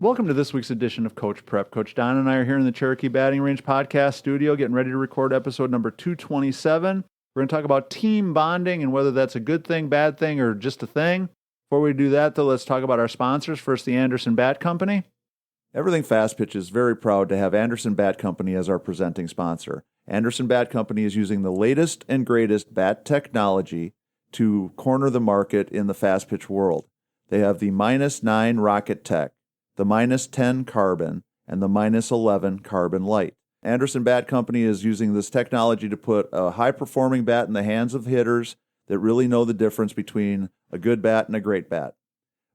Welcome to this week's edition of Coach Prep. Coach Don and I are here in the Cherokee Batting Range podcast studio getting ready to record episode number 227. We're going to talk about team bonding and whether that's a good thing, bad thing, or just a thing. Before we do that, though, let's talk about our sponsors. First, the Anderson Bat Company. Everything Fast Pitch is very proud to have Anderson Bat Company as our presenting sponsor. Anderson Bat Company is using the latest and greatest bat technology to corner the market in the fast pitch world. They have the -9 Rocket Tech, the -10 Carbon, and the -11 Carbon Light. Anderson Bat Company is using this technology to put a high-performing bat in the hands of hitters that really know the difference between a good bat and a great bat.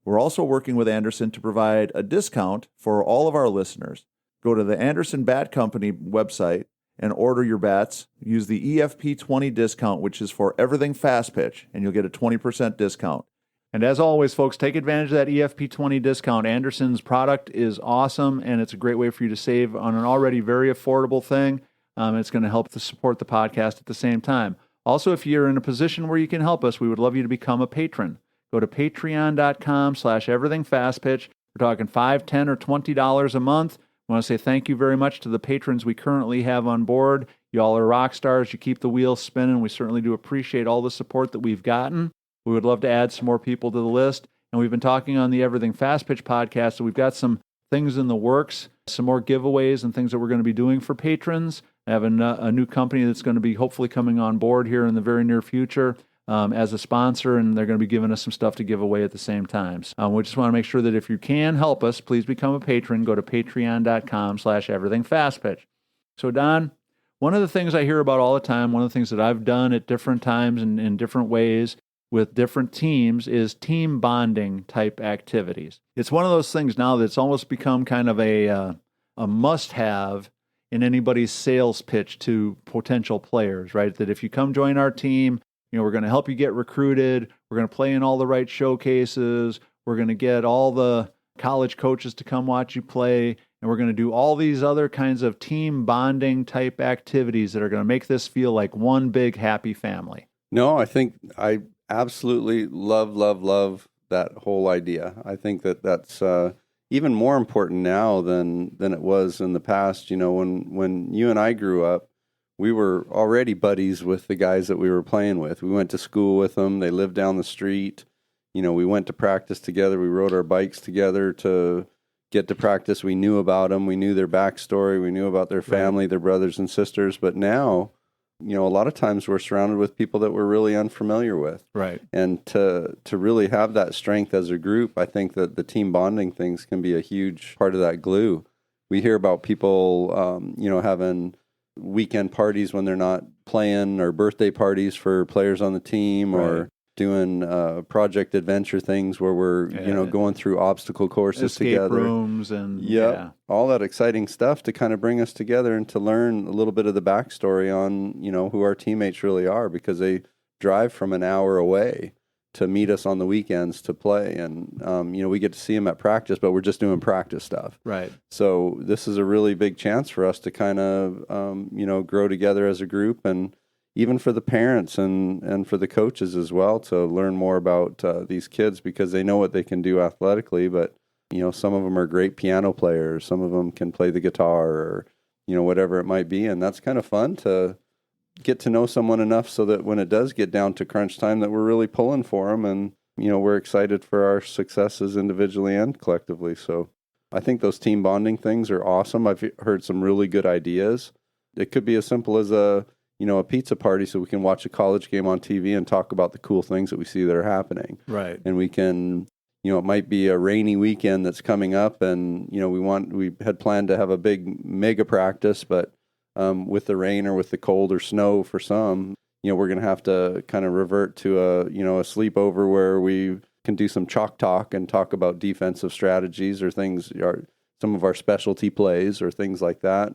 We're also working with Anderson to provide a discount for all of our listeners. Go to the Anderson Bat Company website and order your bats. Use the EFP20 discount, which is for everything fast pitch, and you'll get a 20% discount. And as always, folks, take advantage of that EFP20 discount. Anderson's product is awesome, and it's a great way for you to save on an already very affordable thing. It's going to help to support the podcast at the same time. Also, if you're in a position where you can help us, we would love you to become a patron. Go to patreon.com/everythingfastpitch. We're talking $5, $10, or $20 a month. I want to say thank you very much to the patrons we currently have on board. Y'all are rock stars. You keep the wheels spinning. We certainly do appreciate all the support that we've gotten. We would love to add some more people to the list. And we've been talking on the Everything Fast Pitch podcast, so we've got some things in the works, some more giveaways and things that we're going to be doing for patrons. I have a new company that's going to be hopefully coming on board here in the very near future as a sponsor, and they're going to be giving us some stuff to give away at the same time. We just want to make sure that if you can help us, please become a patron. Go to patreon.com/everythingfastpitch. So, Don, one of the things I hear about all the time, one of the things that I've done at different times and in different ways with different teams is team bonding type activities. It's one of those things now that's almost become kind of a must-have in anybody's sales pitch to potential players, right? That if you come join our team, we're going to help you get recruited. We're going to play in all the right showcases. We're going to get all the college coaches to come watch you play. And we're going to do all these other kinds of team bonding type activities that are going to make this feel like one big happy family. No, I think I absolutely love that whole idea. I think that's even more important now than it was in the past. When you and I grew up, we were already buddies with the guys that we were playing with. We went to school with them. They lived down the street. We went to practice together. We rode our bikes together to get to practice. We knew about them. We knew their backstory. We knew about their family, their brothers and sisters. But now, a lot of times we're surrounded with people that we're really unfamiliar with. Right. And to really have that strength as a group, I think that the team bonding things can be a huge part of that glue. We hear about people, having weekend parties when they're not playing, or birthday parties for players on the team, or doing project adventure things where we're going through obstacle courses escape together, rooms, and all that exciting stuff to kind of bring us together and to learn a little bit of the backstory on who our teammates really are, because they drive from an hour away to meet us on the weekends to play, and we get to see them at practice, but we're just doing practice stuff. Right. So this is a really big chance for us to kind of grow together as a group, and even for the parents and for the coaches as well, to learn more about these kids, because they know what they can do athletically, but some of them are great piano players, some of them can play the guitar, or whatever it might be, and that's kind of fun to get to know someone enough so that when it does get down to crunch time, that we're really pulling for them, and we're excited for our successes individually and collectively. So I think those team bonding things are awesome. I've heard some really good ideas. It could be as simple as a pizza party, so we can watch a college game on TV and talk about the cool things that we see that are happening. Right. And we can, it might be a rainy weekend that's coming up, and, we had planned to have a big mega practice, but with the rain or with the cold or snow for some, we're going to have to kind of revert to a sleepover where we can do some chalk talk and talk about defensive strategies or things, some of our specialty plays or things like that,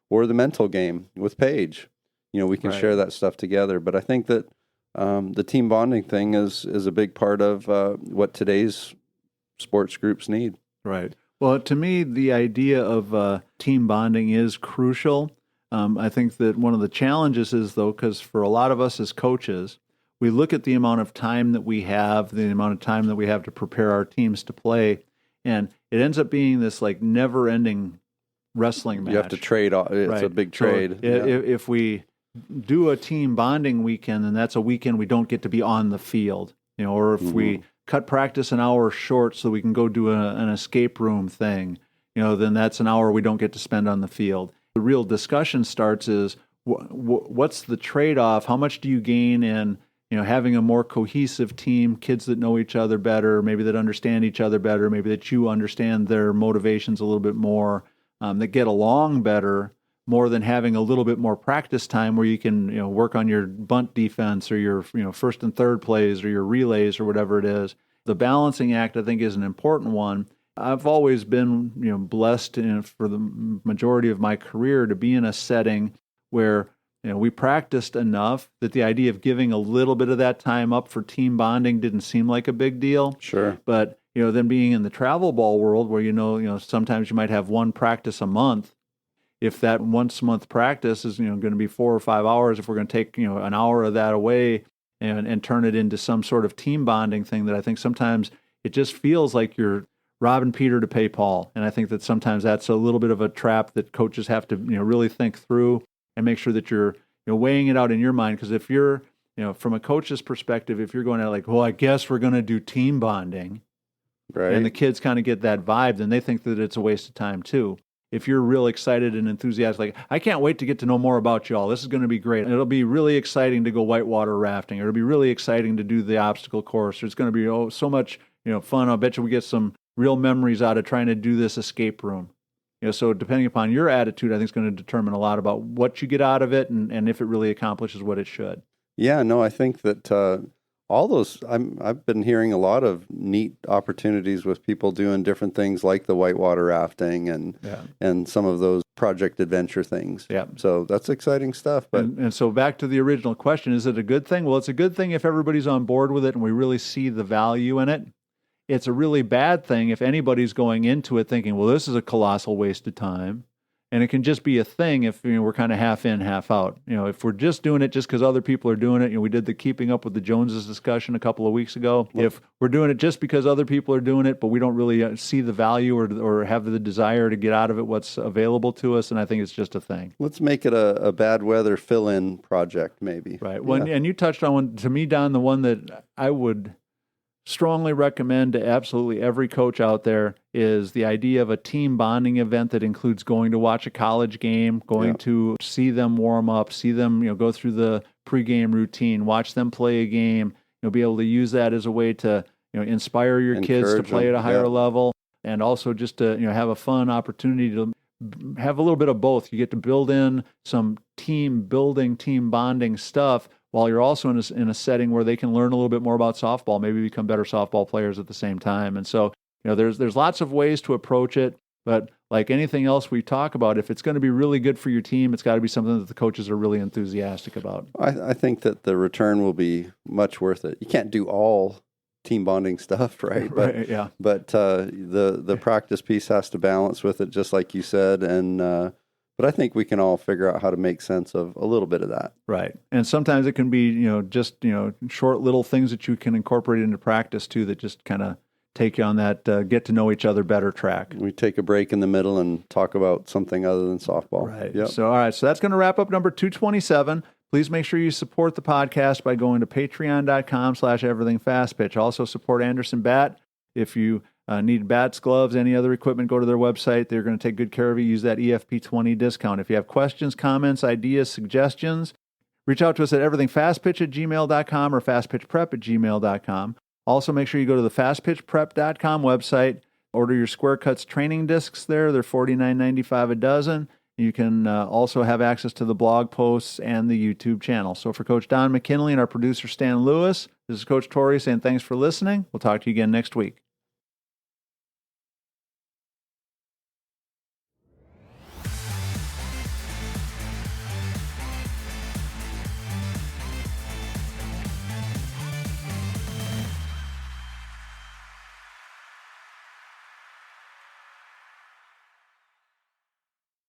or the mental game with Paige. We can share that stuff together. But I think that the team bonding thing is a big part of what today's sports groups need. Right. Well, to me, the idea of team bonding is crucial. I think that one of the challenges is, though, because for a lot of us as coaches, we look at the amount of time that we have, the amount of time that we have to prepare our teams to play, and it ends up being this like never-ending wrestling match. You have to trade. It's Right. a big So trade. if we do a team bonding weekend, then that's a weekend we don't get to be on the field, or if we cut practice an hour short so we can go do an escape room thing, then that's an hour we don't get to spend on the field. The real discussion starts is what's the trade-off? How much do you gain in having a more cohesive team, kids that know each other better, maybe that understand each other better, maybe that you understand their motivations a little bit more, that get along better, more than having a little bit more practice time where you can work on your bunt defense or your first and third plays or your relays or whatever it is. The balancing act, I think, is an important one. I've always been blessed for the majority of my career to be in a setting where we practiced enough that the idea of giving a little bit of that time up for team bonding didn't seem like a big deal. Sure. But then being in the travel ball world where sometimes you might have one practice a month. If that once a month practice is going to be 4 or 5 hours, if we're going to take an hour of that away and turn it into some sort of team bonding thing, that I think sometimes it just feels like you're robbing Peter to pay Paul. And I think that sometimes that's a little bit of a trap that coaches have to really think through and make sure that you're weighing it out in your mind. Because if you're from a coach's perspective, if you're going at like, well, I guess we're going to do team bonding, Right. and the kids kind of get that vibe, then they think that it's a waste of time too. If you're real excited and enthusiastic, like, I can't wait to get to know more about y'all. This is going to be great. It'll be really exciting to go whitewater rafting. It'll be really exciting to do the obstacle course. It's going to be so much fun. I'll bet you we get some real memories out of trying to do this escape room. So depending upon your attitude, I think it's going to determine a lot about what you get out of it and if it really accomplishes what it should. Yeah, no, I think that all those, I've been hearing a lot of neat opportunities with people doing different things like the whitewater rafting and some of those project adventure things. Yeah. So that's exciting stuff. But and so back to the original question, is it a good thing? Well, it's a good thing if everybody's on board with it and we really see the value in it. It's a really bad thing if anybody's going into it thinking, well, this is a colossal waste of time. And it can just be a thing if we're kind of half in, half out. If we're just doing it just because other people are doing it, we did the Keeping Up with the Joneses discussion a couple of weeks ago. If we're doing it just because other people are doing it, but we don't really see the value or have the desire to get out of it what's available to us, and I think it's just a thing. let's make it a bad weather fill-in project, maybe. Right. Well, and you touched on one, to me, Don, the one that I would strongly recommend to absolutely every coach out there is the idea of a team bonding event that includes going to watch a college game, going to see them warm up, see them go through the pregame routine, watch them play a game, be able to use that as a way to inspire your kids to Encourage play them, at a higher level, and also just to have a fun opportunity to have a little bit of both. You get to build in some team building, team bonding stuff, while you're also in a setting where they can learn a little bit more about softball, maybe become better softball players at the same time. And so, there's lots of ways to approach it, but like anything else we talk about, if it's going to be really good for your team, it's got to be something that the coaches are really enthusiastic about. I think that the return will be much worth it. You can't do all team bonding stuff, right? Right, yeah. But the practice piece has to balance with it, just like you said, and but I think we can all figure out how to make sense of a little bit of that. Right. And sometimes it can be, just, short little things that you can incorporate into practice too, that just kind of take you on that get to know each other better track. We take a break in the middle and talk about something other than softball. Right. Yep. So, all right. So that's going to wrap up number 227. Please make sure you support the podcast by going to patreon.com/everythingfastpitch. Also support Anderson Bat. If you need bats, gloves, any other equipment, go to their website. They're going to take good care of you. Use that EFP20 discount. If you have questions, comments, ideas, suggestions, reach out to us at everythingfastpitch@gmail.com or fastpitchprep@gmail.com. Also, make sure you go to the fastpitchprep.com website. Order your Square Cuts training discs there. They're $49.95 a dozen. You can also have access to the blog posts and the YouTube channel. So for Coach Don McKinley and our producer Stan Lewis, this is Coach Torrey saying thanks for listening. We'll talk to you again next week.